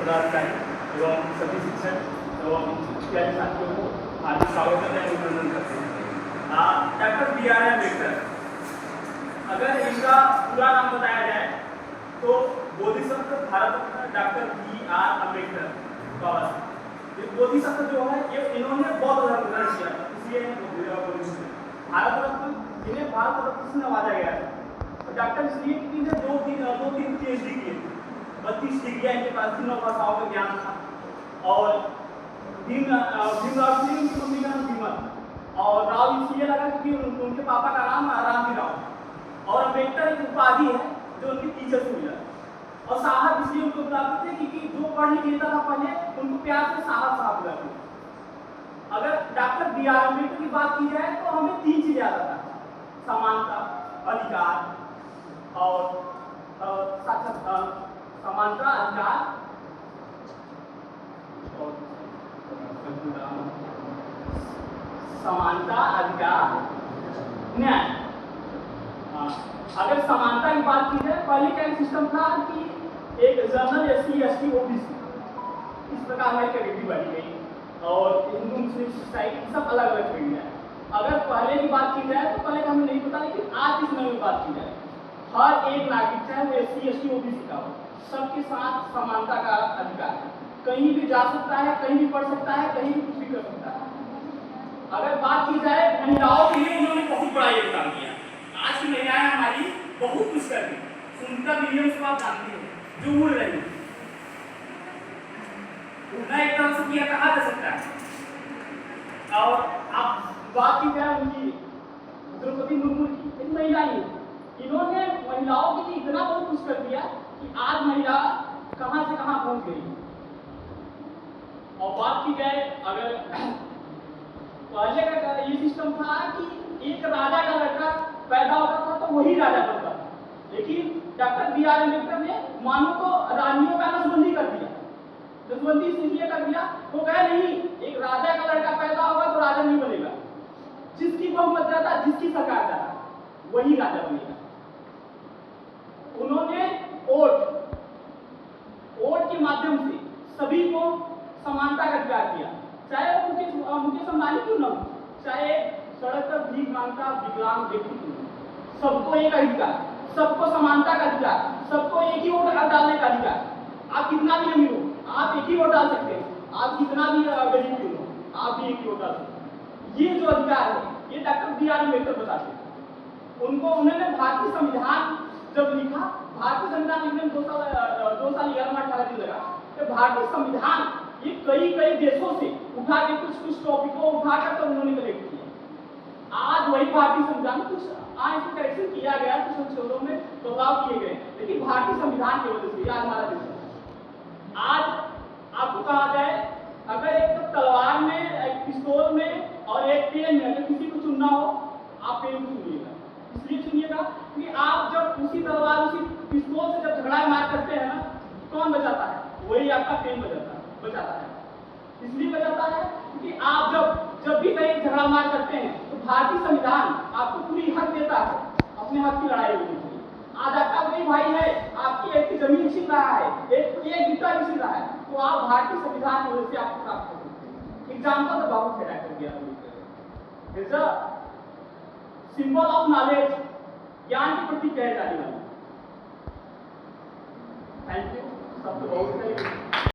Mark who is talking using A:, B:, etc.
A: पदाधिकारी एवं सभी शिक्षक एवं इत्यादि साथियों को हार्दिक स्वागत करते हैं, अभिनंदन करते हैं। Doctor B.R. अम्बेडकर, अगर इनका पूरा नाम बताया जाए तो बोधिसत्व भारत रत्न डॉक्टर B.R. अम्बेडकर बाबा साहब। ये बोधिसत्व जो है ये इन्होंने बौद्ध धर्म ग्रहण किया था, इसलिए भारत रत्न, इन्हें भारत रत्न से नवाजा गया है। डॉक्टर इसलिए कि इन्हें दो तीन PhD किए थे, 32 डिग्रियाँ इनके पास, तीनों भाषाओं का ज्ञान था। और भीमराव सिंह, उनकी मम्मी का नाम भीमा था, और राव इसलिए लगा क्योंकि उनके पापा का नाम रामजी राव, और अम्बेडकर एक उपाधि है जो उनकी टीचर से मिला। और साहब इसलिए उनको बुलाते थे क्योंकि जो पढ़ लिख लेता था पहले उनको प्यार से साहब साहब बुलाते थे। अगर डॉक्टर B.R. अम्बेडकर की बात की जाए तो हमें 3 चीजें याद आता है: समानता, अधिकार और समानता, अधिकार और समानता, अधिकार, न्याय। अगर समानता की बात की जाए, पहले क्या सिस्टम था कि एक जनरल SC ST OBC इस प्रकार हमारी कैटेगरी बढ़ी गई, और हिंदू मुस्लिम सोसाइटी सब अलग अलग हुई है। अगर पहले की बात की जाए तो पहले का हमें नहीं पता, लेकिन आज इस समय में बात की जाए हर एक नागरिक, चाहे वो SC ST OBC का हो, सबके साथ समानता का अधिकार है। कहीं भी जा सकता है, कहीं भी पढ़ सकता है, कहीं भी कुछ भी कर सकता है। अगर बात की जाए महिलाओं के लिए, उन्होंने बहुत बड़ा योगदान दिया। आज की महिलाएं हमारी बहुत कुछ कर रही, सुनीता विलियम्स को आप जानते हैं, जो उड़ रही, उड़ना एक तरह से किया कहा जा सकता है। और आप बात की जाए उनकी द्रौपदी मुर्मू की, एक महिला ही, इन्होंने महिलाओं के लिए इतना बहुत कुछ कर दिया कि आज महिला कहां से कहां पहुंच गई। और बात की जाए, अगर पहले का ये सिस्टम था कि एक राजा का लड़का पैदा होता था तो वही राजा बनता था, लेकिन डॉक्टर B.R. अम्बेडकर ने मानो तो रानियों का नसबंदी कर दिया। नसबंदी इसलिए कर दिया, वो कहे नहीं, एक राजा का लड़का पैदा होगा तो राजा नहीं बनेगा, जिसकी बहुमत ज्यादा, जिसकी सरकार ज्यादा, वही राजा बनेगा। उन्होंने वोट के माध्यम से सभी को समानता का अधिकार दिया, चाहे वो मुकेश अंबानी क्यों ना हो, चाहे सड़क पर भीख मांगता विकलांग व्यक्ति क्यों ना, सबको एक अधिकार, सबको समानता का अधिकार, सबको एक ही वोट डालने का अधिकार। आप कितना भी अमीर हो, आप एक ही वोट डाल सकते हैं, आप कितना भी गरीब क्यों हो, आप भी एक ही वोट डाल सकते हैं। ये जो अधिकार है, ये डॉक्टर B.R. अम्बेडकर बताते हैं। उन्होंने भारतीय संविधान जब लिखा, भारतीय संविधान लिखने में 2 साल 11 माह 18 दिन लगा। तो भारतीय संविधान ये कई देशों से उठा के कुछ टॉपिकों उठाकर तो उन्होंने कलेक्ट किया। आज वही भारतीय संविधान, कुछ इसमें करेक्शन किया गया, कुछ संशोधनों में बदलाव किए गए, लेकिन भारतीय संविधान की वजह से आज हमारा देश है। आज आपको कहा जाए, अगर एक तलवार में, एक पिस्तौल में और एक पेन में अगर किसी को चुनना हो, आप पेन को चुनिएगा। इसलिए चुनिएगा कि आप जब उसी तलवार, उसी पिस्तौल से जब झगड़ा मार करते हैं ना, कौन बचाता है? वही आपका पेन बचाता है। इसलिए बचाता है क्योंकि आप जब भी कहीं झगड़ा मार करते हैं तो भारतीय संविधान आपको पूरी हक देता है अपने हक की लड़ाई लड़ने के लिए। आज आपका कोई भाई है, आपकी एक जमीन छीन रहा है, एक गिट्टा भी छीन रहा है, तो आप भारतीय संविधान की वजह से आपको प्राप्त कर सकते हैं। एग्जाम्पल तो बाबू खड़ा कर दिया, is a symbol of knowledge, ज्ञान के प्रति कहे जाने वाला। थैंक यू, सब बहुत